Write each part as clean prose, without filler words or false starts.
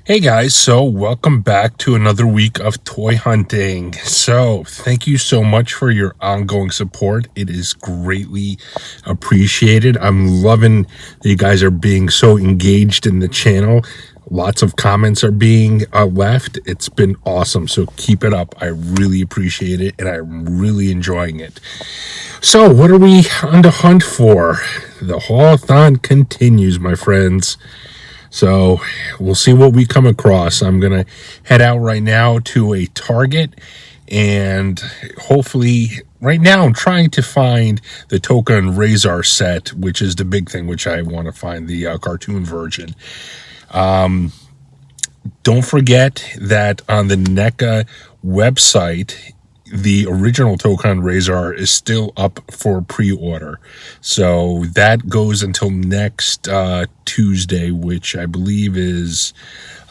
Hey guys, so welcome back to another week of toy hunting. So, thank you so much for your ongoing support. It is greatly appreciated. I'm loving that you guys are being so engaged in the channel. Lots of comments are being left. It's been awesome. So, keep it up. I really appreciate it and I'm really enjoying it. So, what are we on the hunt for? The Haulathon continues, my friends. So we'll see what we come across. I'm going to head out right now to a Target and hopefully right now I'm trying to find the Toka and Razor set, which is the big thing, which I want to find the cartoon version. Don't forget that on the NECA website, the original Tokan Razor is still up for pre-order. So that goes until next Tuesday, which I believe is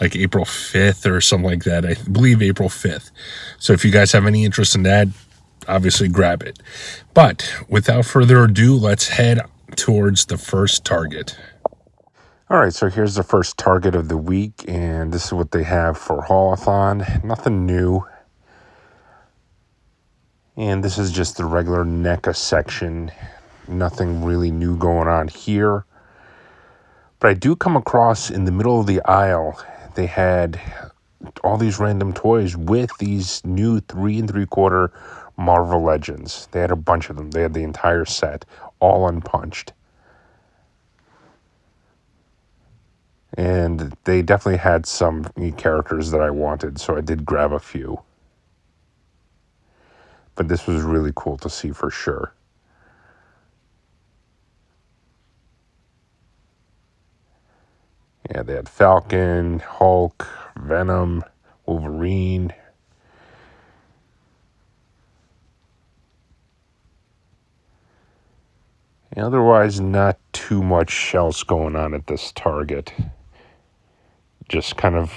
like April 5th or something like that. I believe April 5th. So if you guys have any interest in that, obviously grab it. But without further ado, let's head towards the first target. All right, so here's the first target of the week, and this is what they have for Haulathon. Nothing new. And this is just the regular NECA section. Nothing really new going on here. But I do come across in the middle of the aisle, they had all these random toys with these new 3 3/4 Marvel Legends. They had a bunch of them. They had the entire set, all unpunched. And they definitely had some characters that I wanted, so I did grab a few. But this was really cool to see for sure. Yeah, they had Falcon, Hulk, Venom, Wolverine. And otherwise, not too much else going on at this Target. Just kind of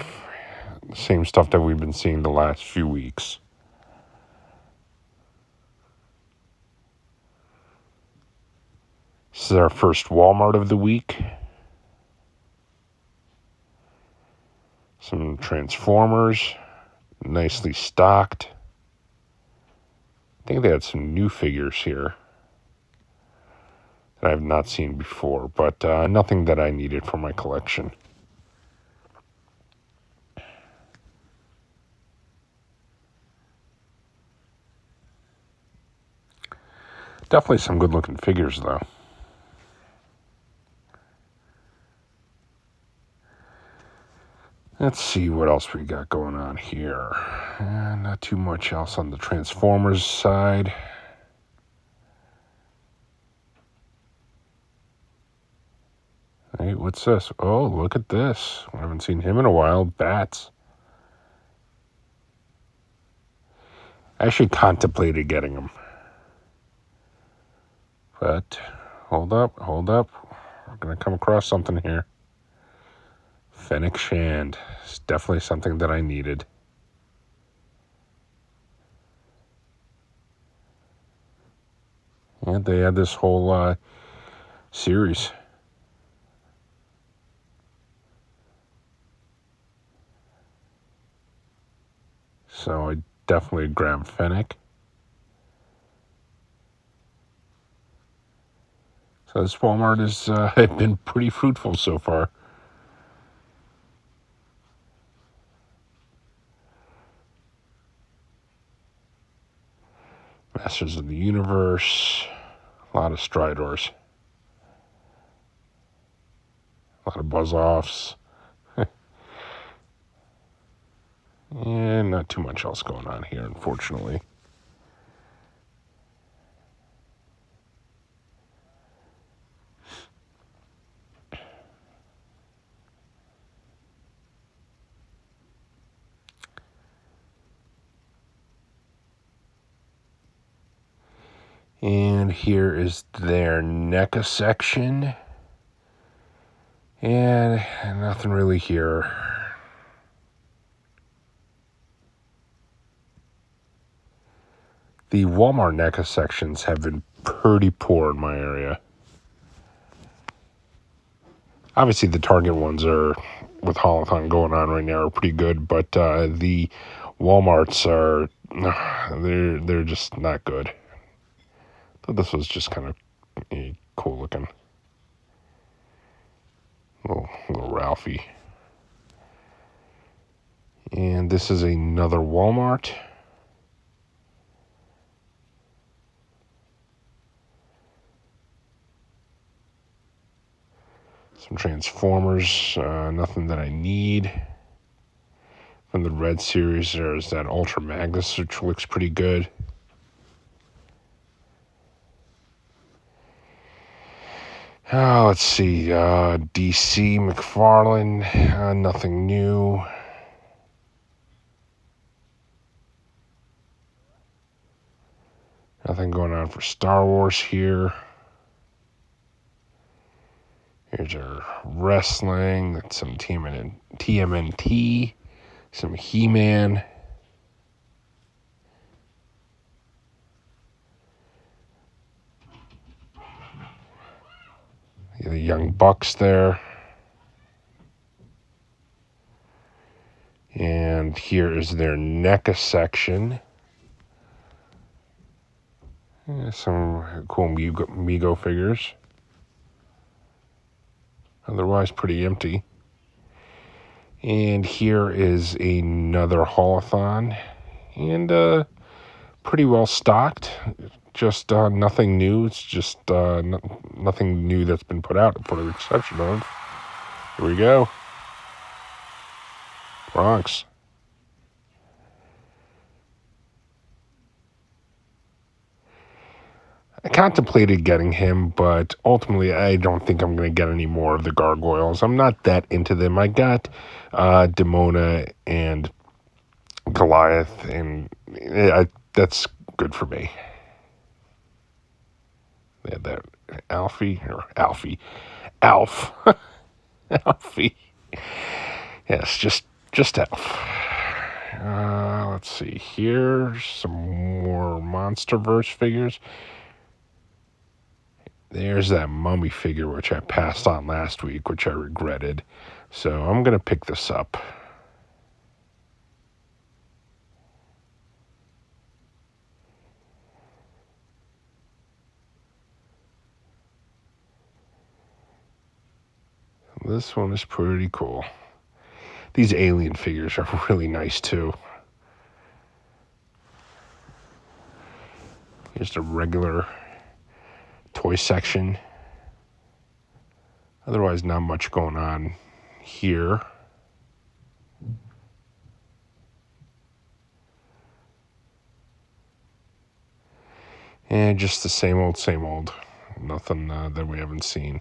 the same stuff that we've been seeing the last few weeks. This is our first Walmart of the week. Some Transformers, nicely stocked. I think they had some new figures here that I've not seen before, but nothing that I needed for my collection. Definitely some good looking figures though. Let's see what else we got going on here. Not too much else on the Transformers side. Hey, what's this? Oh, look at this. I haven't seen him in a while. Bats. I actually contemplated getting him. But, hold up. We're going to come across something here. Fennec Shand. It's definitely something that I needed. And they had this whole series. So I definitely grabbed Fennec. So this Walmart has been pretty fruitful so far. Masters of the Universe. A lot of Stridors. A lot of Buzz-Offs. And not too much else going on here, unfortunately. And here is their NECA section. And nothing really here. The Walmart NECA sections have been pretty poor in my area. Obviously, the Target ones are with Haulathon going on right now are pretty good, but the Walmarts are they're just not good. Thought this was just kind of cool looking, little Ralphie. And this is another Walmart. Some Transformers, nothing that I need. From the Red series, there's that Ultra Magnus, which looks pretty good. Let's see, DC McFarlane, nothing new. Nothing going on for Star Wars here. Here's our wrestling. That's some TMNT. Some He-Man. The Young Bucks there. And here is their NECA section. Some cool Mego figures. Otherwise pretty empty. And here is another Haulathon. And pretty well stocked. Just nothing new. It's just nothing new that's been put out for the exception of. Here we go. Bronx. I contemplated getting him, but ultimately I don't think I'm going to get any more of the gargoyles. I'm not that into them. I got Demona and Goliath, and that's good for me. They had that Alf. Alfie. Yes, just Alf. Let's see. Here's some more MonsterVerse figures. There's that mummy figure, which I passed on last week, which I regretted. So I'm going to pick this up. This one is pretty cool. These alien figures are really nice, too. Here's the regular toy section. Otherwise, not much going on here. And just the same old, same old. Nothing that we haven't seen.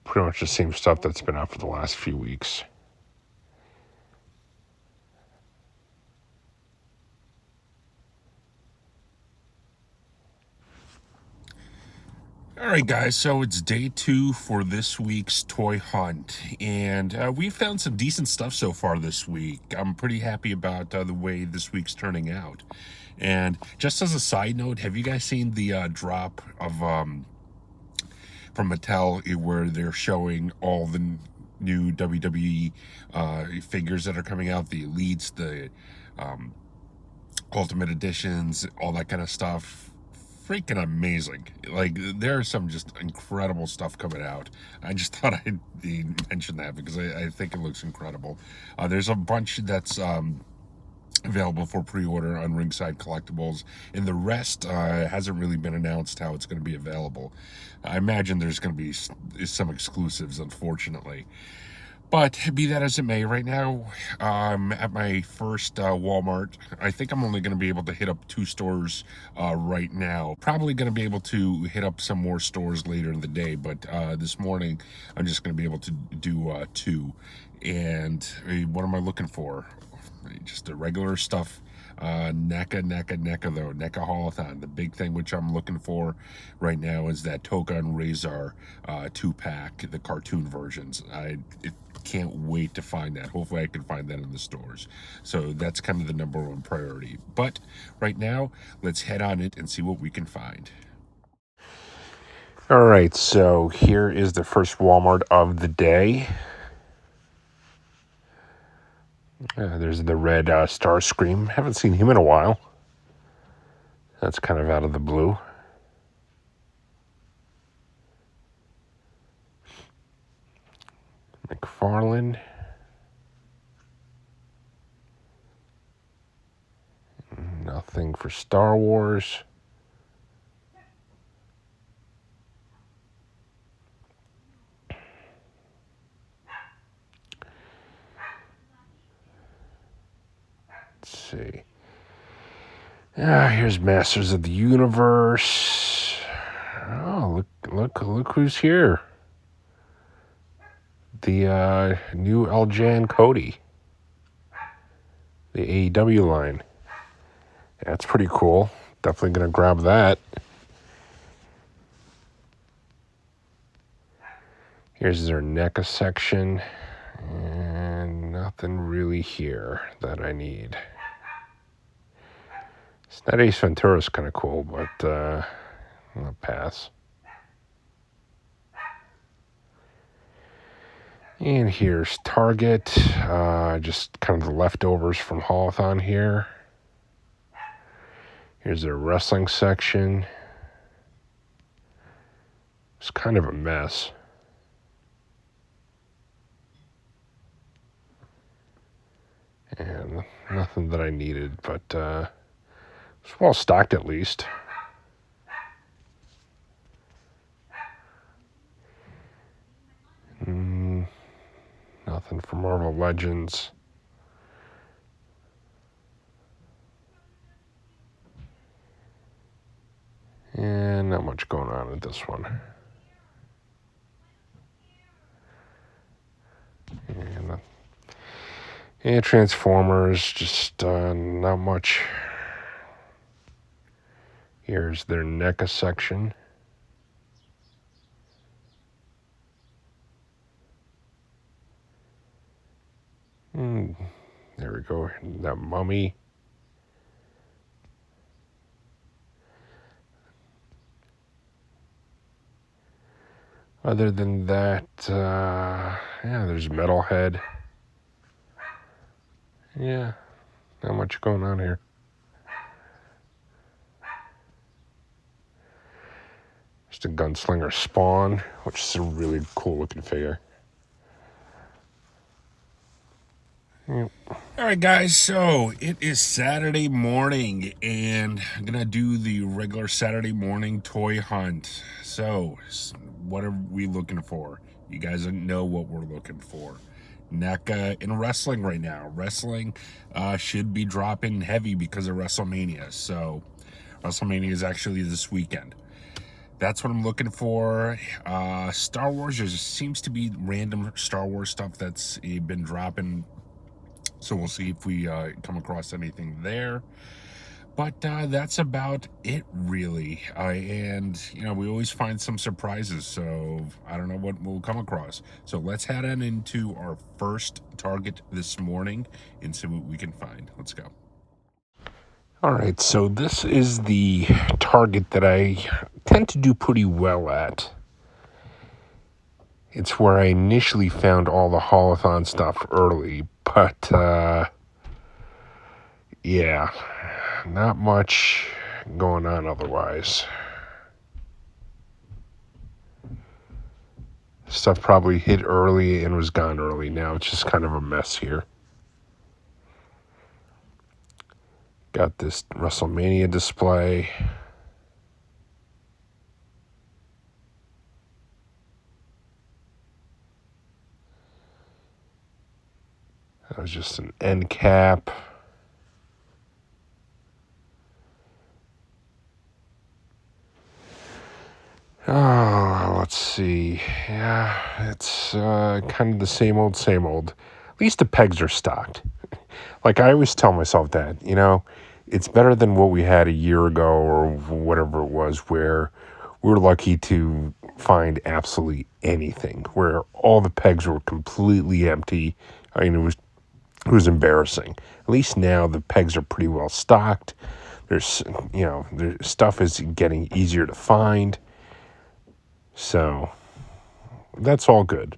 Pretty much the same stuff that's been out for the last few weeks. All right, guys, so it's day 2 for this week's toy hunt, and we found some decent stuff so far this week. I'm pretty happy about the way this week's turning out. And just as a side note, have you guys seen the drop of from Mattel where they're showing all the new WWE figures that are coming out, the Elites, the Ultimate Editions, all that kind of stuff? Freaking amazing. Like, there's some just incredible stuff coming out. I just thought I'd mention that because I think it looks incredible. There's a bunch that's available for pre-order on Ringside Collectibles, and the rest hasn't really been announced how it's going to be available. I imagine there's going to be some exclusives, unfortunately. But be that as it may, right now I'm at my first Walmart. I think I'm only going to be able to hit up 2 stores right now. Probably going to be able to hit up some more stores later in the day, but this morning I'm just going to be able to do 2. And what am I looking for? Just the regular stuff. NECA though. NECA Haulathon. The big thing which I'm looking for right now is that Toka and Razor 2-pack, the cartoon versions. I can't wait to find that. Hopefully I can find that in the stores. So that's kind of the #1 priority. But right now, let's head on it and see what we can find. All right, so here is the first Walmart of the day. There's the red Starscream. Haven't seen him in a while. That's kind of out of the blue. McFarlane. Nothing for Star Wars. Let's see. Here's Masters of the Universe. Oh, look who's here. The new Eljan Cody. The AEW line. That's pretty cool. Definitely going to grab that. Here's their NECA section. And nothing really here that I need. That Ace Ventura is kind of cool, but I'll pass. And here's Target. Just kind of the leftovers from Haulathon here. Here's their wrestling section. It's kind of a mess. And nothing that I needed, but it's well stocked at least. Nothing for Marvel Legends. And not much going on with this one. And Transformers, just not much. Here's their NECA section. There we go. That Mummy. Other than that, there's Metalhead. Yeah, not much going on here. Just a Gunslinger Spawn, which is a really cool looking figure. Yep. All right, guys, so it is Saturday morning, and I'm going to do the regular Saturday morning toy hunt. So, what are we looking for? You guys know what we're looking for. NECA in wrestling right now. Wrestling should be dropping heavy because of WrestleMania. So, WrestleMania is actually this weekend. That's what I'm looking for. Star Wars, there seems to be random Star Wars stuff that's been dropping. So we'll see if we come across anything there. But that's about it, really. And, we always find some surprises. So I don't know what we'll come across. So let's head on into our first target this morning and see what we can find. Let's go. All right, so this is the target that I tend to do pretty well at. It's where I initially found all the Haulathon stuff early, but yeah, not much going on otherwise. Stuff probably hit early and was gone early. Now it's just kind of a mess here. Got this WrestleMania display. That was just an end cap. Oh, let's see. Yeah, it's kind of the same old, same old. At least the pegs are stocked. Like I always tell myself that, it's better than what we had a year ago or whatever it was, where we were lucky to find absolutely anything, where all the pegs were completely empty. I mean, it was embarrassing. At least now the pegs are pretty well stocked. There's, their stuff is getting easier to find. So that's all good.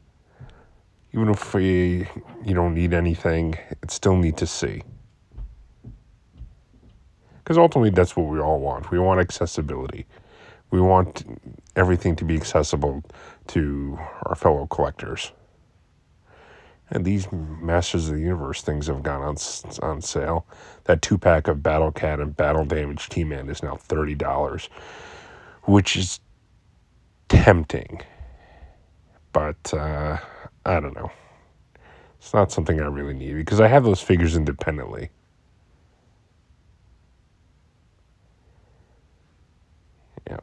Even if you don't need anything, it's still neat to see. Because ultimately, that's what we all want. We want accessibility. We want everything to be accessible to our fellow collectors. And these Masters of the Universe things have gone on sale. That 2-pack of Battle Cat and Battle Damage T-Man is now $30, which is tempting. But I don't know. It's not something I really need because I have those figures independently. Yeah.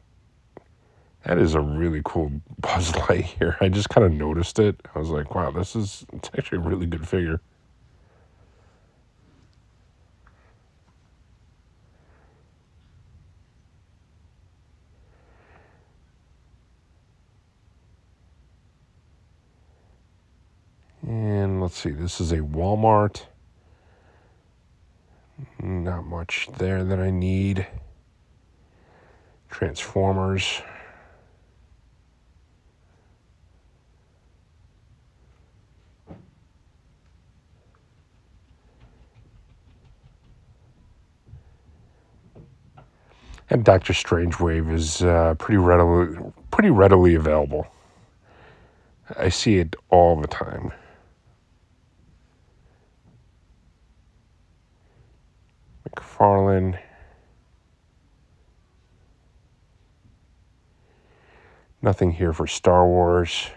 That is a really cool Buzz Lightyear. I just kind of noticed it. I was like, wow, it's actually a really good figure. And let's see, this is a Walmart. Not much there that I need. Transformers. And Doctor Strange-Wave is pretty readily available. I see it all the time. McFarlane. Nothing here for Star Wars.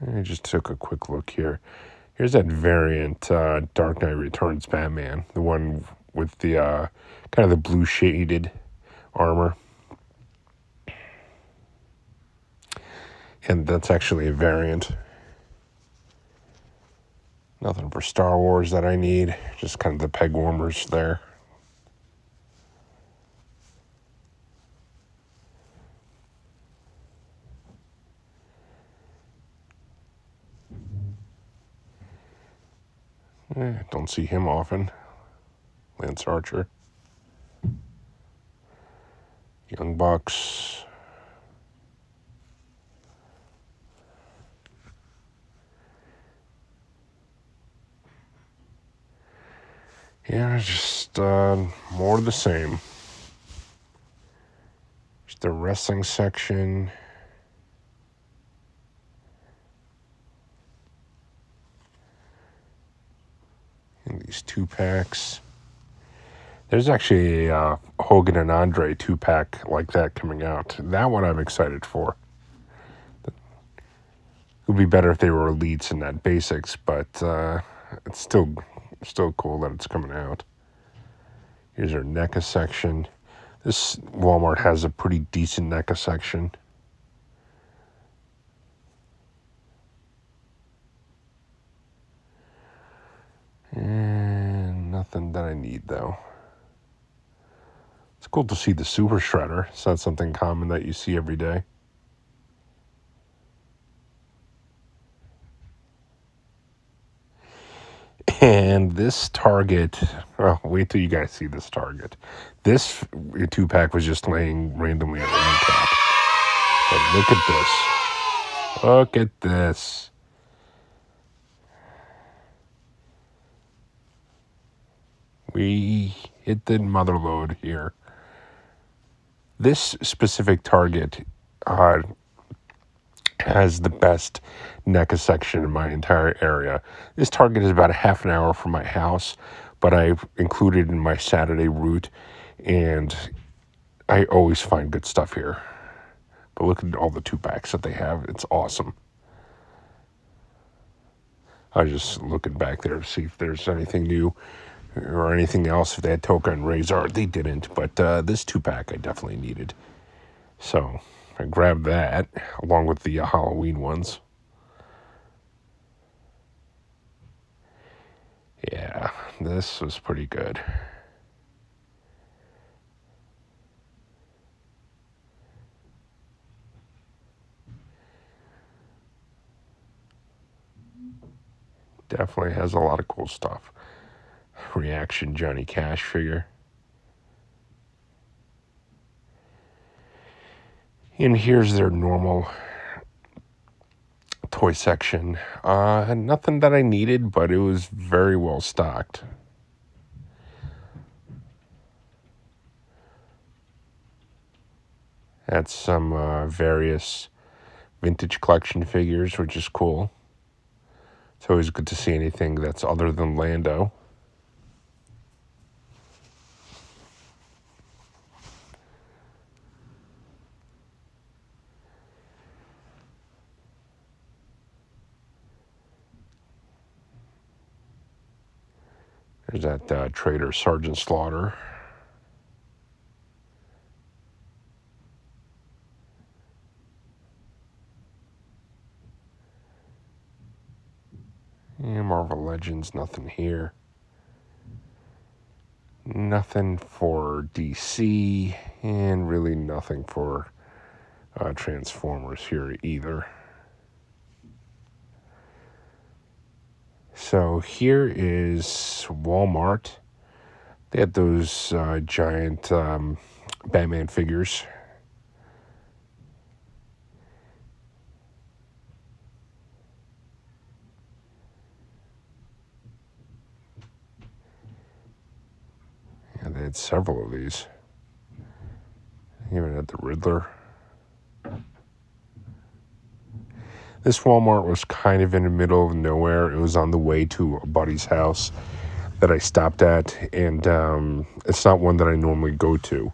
I just took a quick look here. Here's that variant Dark Knight Returns Batman, the one with the kind of the blue shaded armor. And that's actually a variant. Nothing for Star Wars that I need. Just kind of the peg warmers there. Don't see him often. Lance Archer. Young Bucks. Yeah, just more of the same. Just the wrestling section. And these 2-packs. There's actually a Hogan and Andre 2-pack like that coming out. That one I'm excited for. It would be better if they were elites and not basics, but it's still cool that it's coming out. Here's our NECA section. This Walmart has a pretty decent NECA section. And nothing that I need, though. It's cool to see the Super Shredder. It's not something common that you see every day. And this Target, well, wait till you guys see this Target. This 2-pack was just laying randomly at the end cap. But look at this. Look at this. We hit the mother load here. This specific Target has the best NECA section in my entire area. This Target is about a half an hour from my house, but I've included in my Saturday route, and I always find good stuff here. But look at all the 2-packs that they have. It's awesome. I was just looking back there to see if there's anything new or anything else. If they had Toka and Razor, they didn't. But this 2-pack I definitely needed. So I grabbed that along with the Halloween ones. Yeah, this was pretty good. Definitely has a lot of cool stuff. Reaction Johnny Cash figure. And here's their normal toy section. Nothing that I needed, but it was very well stocked. That's some various vintage collection figures, which is cool. It's always good to see anything that's other than Lando. There's that Trader Sergeant Slaughter. Yeah, Marvel Legends, nothing here. Nothing for DC, and really nothing for Transformers here either. So here is Walmart. They had those giant Batman figures. And they had several of these. Even had the Riddler. This Walmart was kind of in the middle of nowhere. It was on the way to a buddy's house that I stopped at, and it's not one that I normally go to.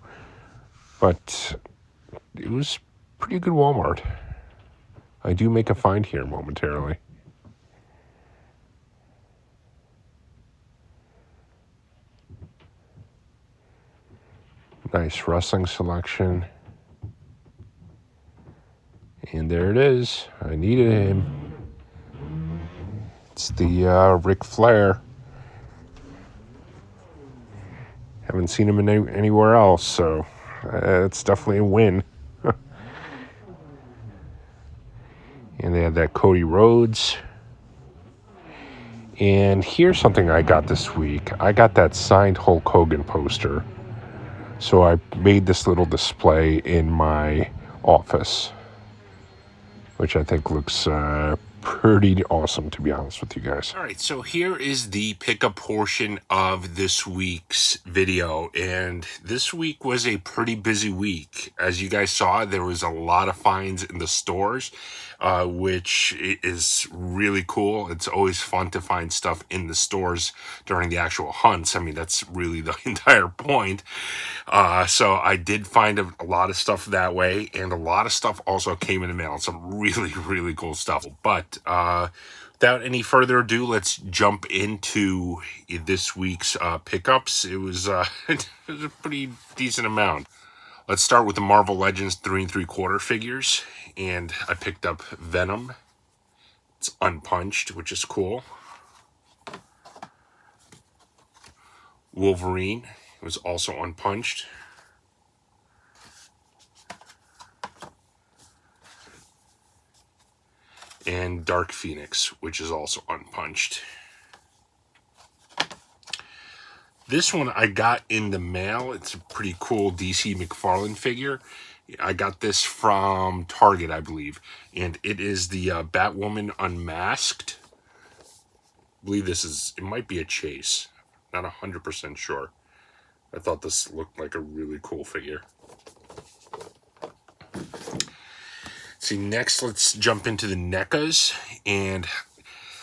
But it was pretty good Walmart. I do make a find here momentarily. Nice wrestling selection. And there it is. I needed him. It's the Ric Flair. Haven't seen him in anywhere else, so it's definitely a win. And they had that Cody Rhodes. And here's something I got this week. I got that signed Hulk Hogan poster. So I made this little display in my office, which I think looks pretty awesome, to be honest with you guys. All right, so here is the pickup portion of this week's video, and this week was a pretty busy week. As you guys saw, there was a lot of finds in the stores, which is really cool. It's always fun to find stuff in the stores during the actual hunts. I mean, that's really the entire point. So I did find a lot of stuff that way, and a lot of stuff also came in the mail. Some really, really cool stuff. But without any further ado, let's jump into this week's pickups. It was, it was a pretty decent amount. Let's start with the Marvel Legends 3 3/4 figures, and I picked up Venom. It's unpunched, which is cool. Wolverine was also unpunched. And Dark Phoenix, which is also unpunched. This one I got in the mail. It's a pretty cool DC McFarlane figure. I got this from Target, I believe. And it is the Batwoman Unmasked. I believe it might be a chase. Not 100% sure. I thought this looked like a really cool figure. See, next let's jump into the NECAs. And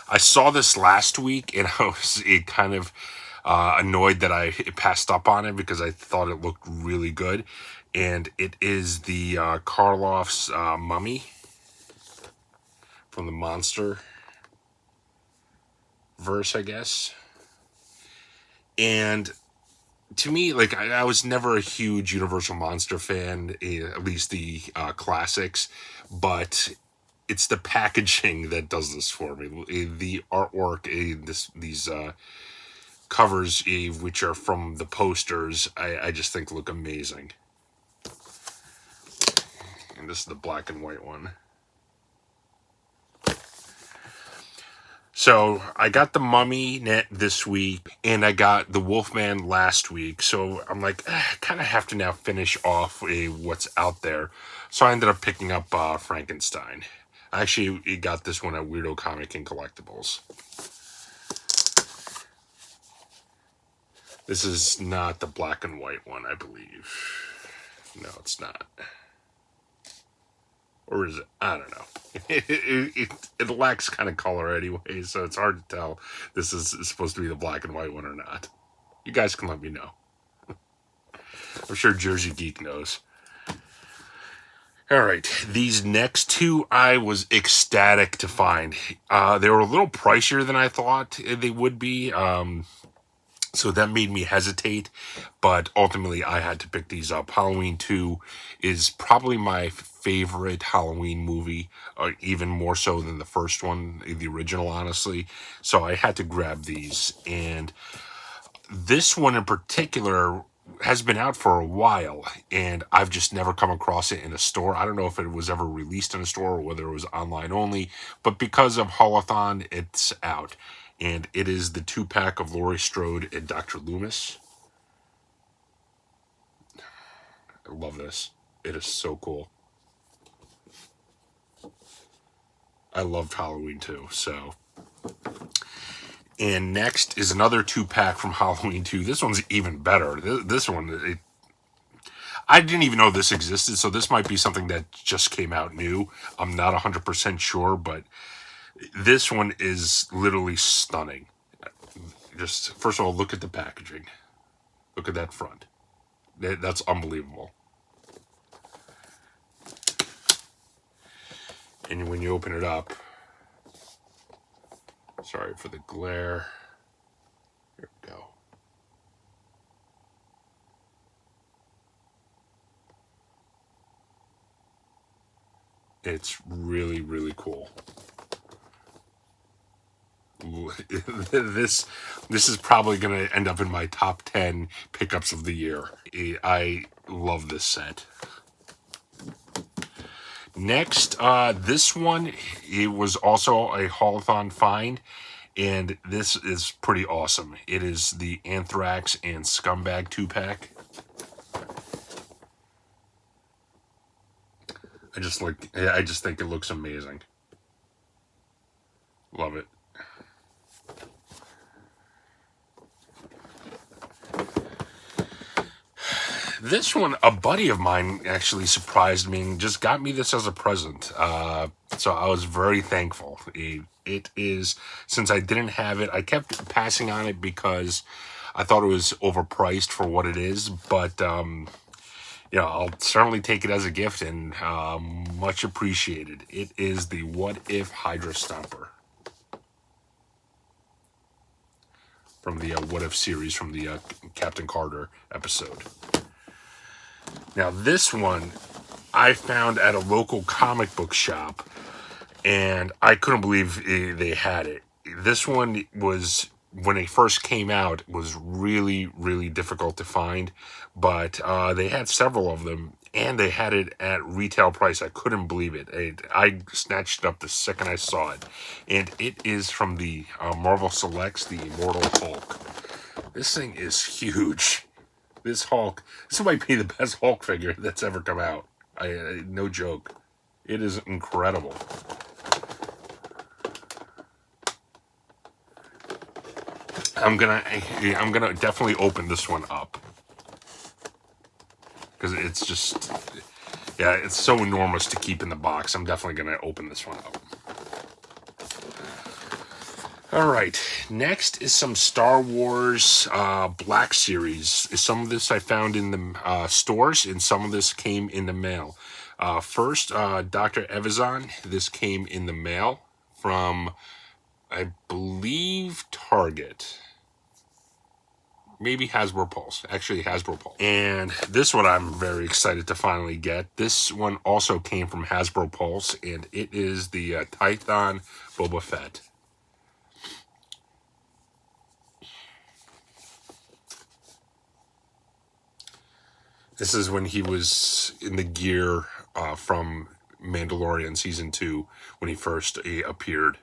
I saw this last week, and I was kind of annoyed that I passed up on it because I thought it looked really good. And it is the Karloff's Mummy from the Monster verse, I guess. And to me, like, I was never a huge Universal Monster fan, at least the classics, but it's the packaging that does this for me. The artwork, these covers, which are from the posters, I just think look amazing. And this is the black and white one. So I got the Mummy net this week, and I got the Wolfman last week. So I'm like, I kind of have to now finish off what's out there. So I ended up picking up Frankenstein. I actually got this one at Weirdo Comic and Collectibles. This is not the black and white one, I believe. No, it's not. Or is it? I don't know. It lacks kind of color anyway, so it's hard to tell this is supposed to be the black and white one or not. You guys can let me know. I'm sure Jersey Geek knows. All right, these next two I was ecstatic to find. They were a little pricier than I thought they would be, so that made me hesitate, but ultimately I had to pick these up. Halloween 2 is probably my favorite Halloween movie, even more so than the first one, the original, honestly. So I had to grab these, and this one in particular has been out for a while, and I've just never come across it in a store. I don't know if it was ever released in a store or whether it was online only, but because of Haulathon, it's out. And it is the 2-pack of Laurie Strode and Dr. Loomis. I love this. It is so cool. I loved Halloween too, so. And next is another 2-pack from Halloween 2. This one's even better. This one, I didn't even know this existed, so this might be something that just came out new. I'm not 100% sure, but this one is literally stunning. Just, first of all, look at the packaging. Look at that front. That's unbelievable. And when you open it up, sorry for the glare. Here we go. It's really, really cool. This is probably going to end up in my top 10 pickups of the year. I love this set. Next, this one, it was also a Haulathon find, and this is pretty awesome. It is the Anthrax and Scumbag 2-pack. I just think it looks amazing. Love it. This one, a buddy of mine actually surprised me and just got me this as a present. So I was very thankful. It is, since I didn't have it, I kept passing on it because I thought it was overpriced for what it is. But, I'll certainly take it as a gift and much appreciated. It is the What If Hydra Stomper from the What If series from the Captain Carter episode. Now, this one I found at a local comic book shop, and I couldn't believe they had it. This one was, when it first came out, was really, really difficult to find, but they had several of them, and they had it at retail price. I couldn't believe it. I snatched it up the second I saw it, and it is from the Marvel Selects, the Immortal Hulk. This thing is huge. This Hulk, this might be the best Hulk figure that's ever come out. No joke. It is incredible. I'm gonna definitely open this one up because it's just, it's so enormous to keep in the box. I'm definitely gonna open this one up. All right, next is some Star Wars Black Series. Some of this I found in the stores, and some of this came in the mail. First, Dr. Evazan. This came in the mail from, I believe, Target. Maybe Hasbro Pulse. Actually, Hasbro Pulse. And this one I'm very excited to finally get. This one also came from Hasbro Pulse, and it is the Tython Boba Fett. This is when he was in the gear from Mandalorian Season 2, when he first appeared.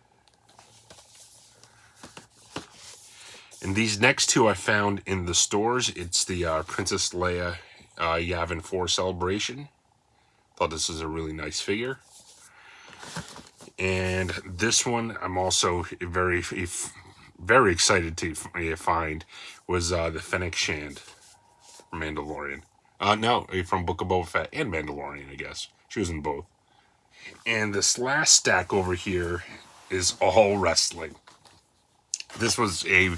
And these next two I found in the stores. It's the Princess Leia Yavin 4 Celebration. Thought this was a really nice figure. And this one I'm also very excited to find was the Fennec Shand from Mandalorian. No, from Book of Boba Fett and Mandalorian, I guess. She was in both. And this last stack over here is all wrestling. This was a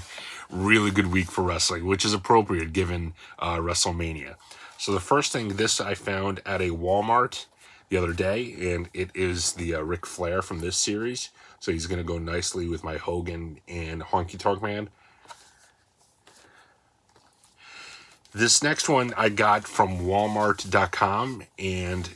really good week for wrestling, which is appropriate given WrestleMania. So the first thing, this I found at a Walmart the other day, and it is the Ric Flair from this series. So he's going to go nicely with my Hogan and Honky Tonk Man. This next one I got from Walmart.com, and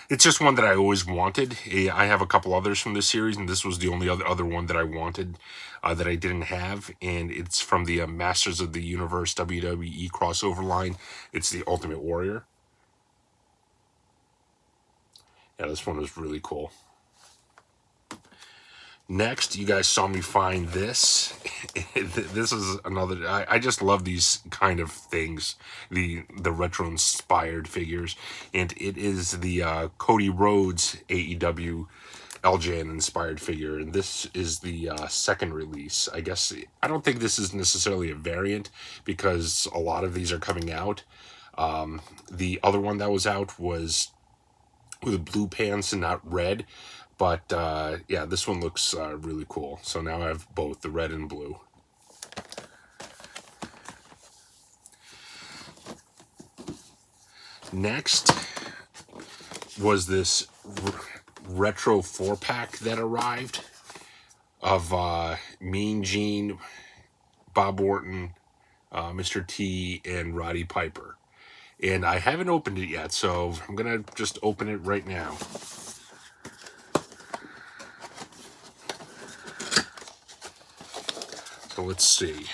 it's just one that I always wanted. I have a couple others from this series, and this was the only other one that I wanted that I didn't have. And it's from the Masters of the Universe WWE crossover line. It's the Ultimate Warrior. Yeah, this one was really cool. Next, you guys saw me find this. This is another. I just love these kind of things, the retro inspired figures, and it is the Cody Rhodes AEW LJN inspired figure, and this is the second release. I guess I don't think this is necessarily a variant because a lot of these are coming out. The other one that was out was with blue pants and not red. But yeah, this one looks really cool. So now I have both the red and blue. Next was this retro 4-pack that arrived of Mean Gene, Bob Orton, Mr. T, and Roddy Piper. And I haven't opened it yet, so I'm going to just open it right now. So let's see.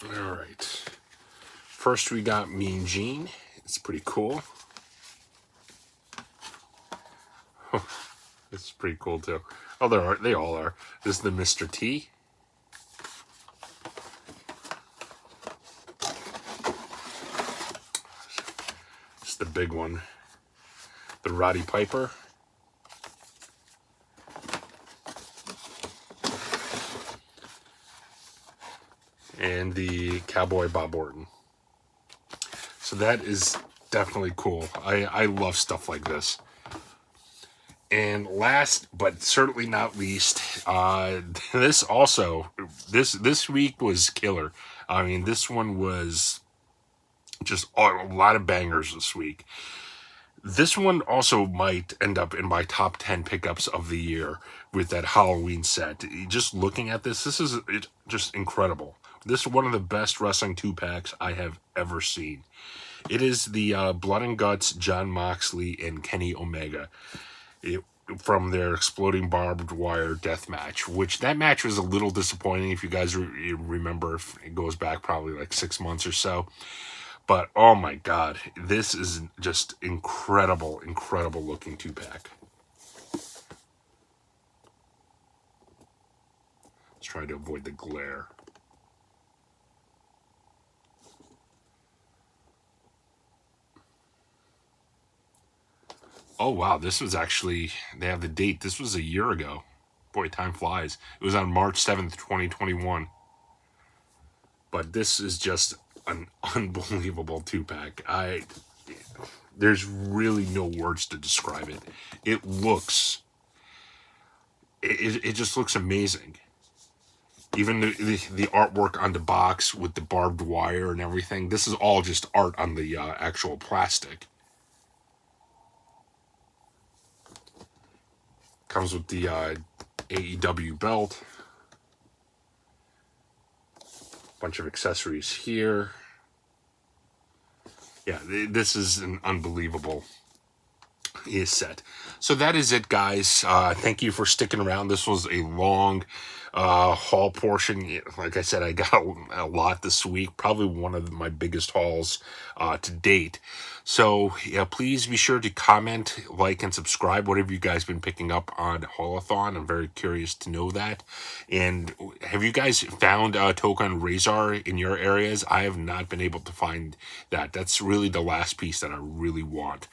All right. First we got Mean Gene. It's pretty cool. It's pretty cool too. Oh, they all are. This is the Mr. T. It's the big one. The Roddy Piper. And the Cowboy Bob Orton. So that is definitely cool. I love stuff like this. And last but certainly not least, this week was killer. I mean, this one was just a lot of bangers this week. This one also might end up in my top 10 pickups of the year with that Halloween set. Just looking at this is just incredible. This is one of the best wrestling 2-packs I have ever seen. It is the Blood and Guts, Jon Moxley, and Kenny Omega from their Exploding Barbed Wire death match, which that match was a little disappointing if you guys remember. It goes back probably like 6 months or so. But, oh my God, this is just incredible looking 2-pack. Let's try to avoid the glare. Oh, wow, this was actually, they have the date. This was a year ago. Boy, time flies. It was on March 7th, 2021. But this is just an unbelievable 2-pack. There's really no words to describe it. It just looks amazing. Even the artwork on the box with the barbed wire and everything. This is all just art on the actual plastic. Comes with the AEW belt. Bunch of accessories here. Yeah, this is an unbelievable is set. So that is it, guys. Thank you for sticking around. This was a long haul portion. Like I said, I got a lot this week, probably one of my biggest hauls to date. So yeah, please be sure to comment, like, and subscribe, whatever you guys been picking up on Haulathon. I'm very curious to know that. And have you guys found Token Razor in your areas? I have not been able to find that. That's really the last piece that I really want.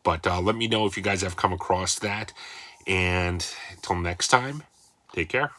But let me know if you guys have come across that. And until next time, take care.